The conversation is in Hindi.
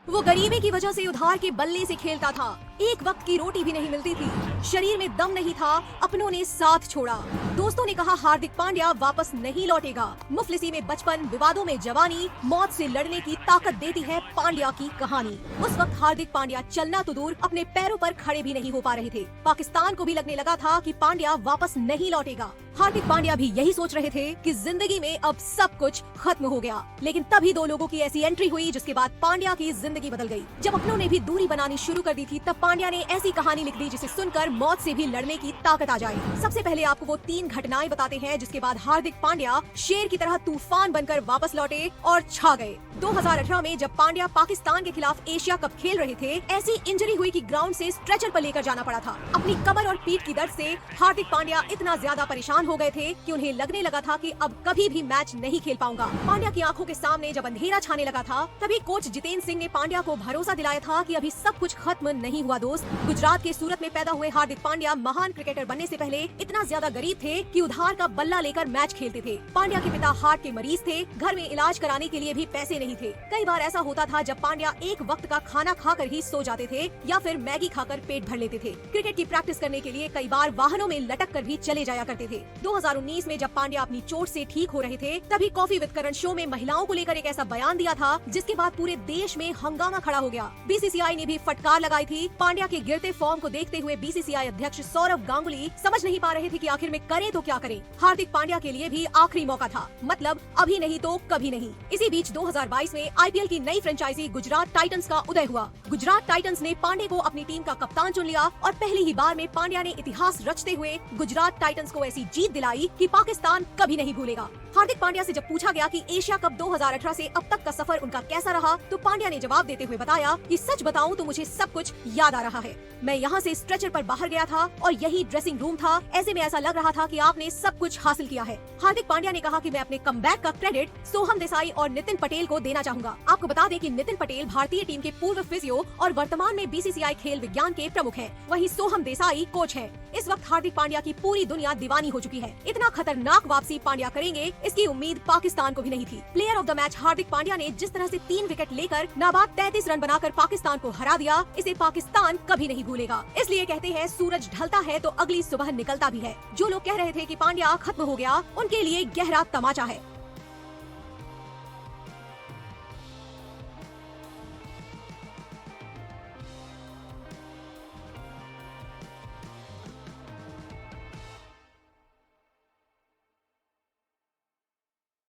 वो गरीबी की वजह से उधार के बल्ले से खेलता था। एक वक्त की रोटी भी नहीं मिलती थी, शरीर में दम नहीं था, अपनों ने साथ छोड़ा। दोस्तों ने कहा हार्दिक पांड्या वापस नहीं लौटेगा। मुफलिसी में बचपन, विवादों में जवानी, मौत से लड़ने की ताकत देती है पांड्या की कहानी। उस वक्त हार्दिक पांड्या चलना तो दूर, अपने पैरों पर खड़े भी नहीं हो पा रहे थे। पाकिस्तान को भी लगने लगा था कि पांड्या वापस नहीं लौटेगा। हार्दिक पांड्या भी यही सोच रहे थे कि जिंदगी में अब सब कुछ खत्म हो गया। लेकिन तभी दो लोगों की ऐसी एंट्री हुई जिसके बाद पांड्या की जिंदगी बदल गई। जब अपनों ने भी दूरी बनानी शुरू कर दी थी, तब पांड्या ने ऐसी कहानी लिख दी जिसे सुनकर मौत से भी लड़ने की ताकत आ जाए। सबसे पहले आपको वो 3 घटनाएं बताते हैं जिसके बाद हार्दिक पांड्या शेर की तरह तूफान बनकर वापस लौटे और छा गए। 2018 में जब पांड्या पाकिस्तान के खिलाफ एशिया कप खेल रहे थे, ऐसी इंजरी हुई कि ग्राउंड से स्ट्रेचर पर लेकर जाना पड़ा था। अपनी कमर और पीठ की दर्द से हार्दिक पांड्या इतना ज्यादा परेशान हो गए थे कि उन्हें लगने लगा था कि अब कभी भी मैच नहीं खेल पाऊंगा। पांड्या की आंखों के सामने जब अंधेरा छाने लगा था, तभी कोच जितेंद्र सिंह ने पांड्या को भरोसा दिलाया था कि अभी सब कुछ खत्म नहीं हुआ दोस्त। गुजरात के सूरत में पैदा हुए हार्दिक पांड्या महान क्रिकेटर बनने से पहले इतना ज्यादा गरीब थे कि उधार का बल्ला लेकर मैच खेलते थे। पांड्या के पिता हार्ट के मरीज थे, घर में इलाज कराने के लिए भी पैसे नहीं थे। कई बार ऐसा होता था जब पांड्या एक वक्त का खाना खाकर ही सो जाते थे या फिर मैगी खाकर पेट भर लेते थे। क्रिकेट की प्रैक्टिस करने के लिए कई बार वाहनों में लटक कर भी चले जाया करते थे। 2019 में जब पांड्या अपनी चोट से ठीक हो रहे थे, तभी कॉफी विद करण शो में महिलाओं को लेकर एक ऐसा बयान दिया था जिसके बाद पूरे देश में हंगामा खड़ा हो गया। बीसीसीआई ने भी फटकार लगाई थी। पांड्या के गिरते फॉर्म को देखते हुए बीसीसीआई अध्यक्ष सौरव गांगुली समझ नहीं पा रहे थे कि आखिर में करें तो क्या करें। हार्दिक पांड्या के लिए भी आखिरी मौका था, मतलब अभी नहीं तो कभी नहीं। इसी बीच 2022 में आईपीएल की नई फ्रेंचाइजी गुजरात टाइटंस का उदय हुआ। गुजरात टाइटंस ने पांड्या को अपनी टीम का कप्तान चुन लिया और पहली ही बार में पांड्या ने इतिहास रचते हुए गुजरात टाइटंस को ऐसी जीत दिलाई कि पाकिस्तान कभी नहीं भूलेगा। हार्दिक पांड्या से जब पूछा गया कि एशिया कप 2018 से अब तक का सफर उनका कैसा रहा, तो पांड्या ने जवाब देते हुए बताया कि सच बताऊं तो मुझे सब कुछ याद आ रहा है। मैं यहाँ से स्ट्रेचर पर बाहर गया था और यही ड्रेसिंग रूम था। ऐसे में ऐसा लग रहा था कि आपने सब कुछ हासिल किया है। हार्दिक पांड्या ने कहा कि मैं अपने कमबैक का क्रेडिट सोहम देसाई और नितिन पटेल को देना चाहूंगा। आपको बता दें कि नितिन पटेल भारतीय टीम के पूर्व फिजियो और वर्तमान में बीसीसीआई खेल विज्ञान के प्रमुख हैं। वहीं सोहम देसाई कोच है। इस वक्त हार्दिक पांड्या की पूरी दुनिया दीवानी हो चुकी है। इतना खतरनाक वापसी पांड्या करेंगे, इसकी उम्मीद पाकिस्तान को भी नहीं थी। Player of the match Hardik Pandya ने जिस तरह से 3 विकेट लेकर नाबाद 33 रन बनाकर पाकिस्तान को हरा दिया, इसे पाकिस्तान कभी नहीं भूलेगा। इसलिए कहते हैं सूरज ढलता है तो अगली सुबह निकलता भी है। जो लोग कह रहे थे कि पांड्या खत्म हो गया, उनके लिए गहरा तमाचा है।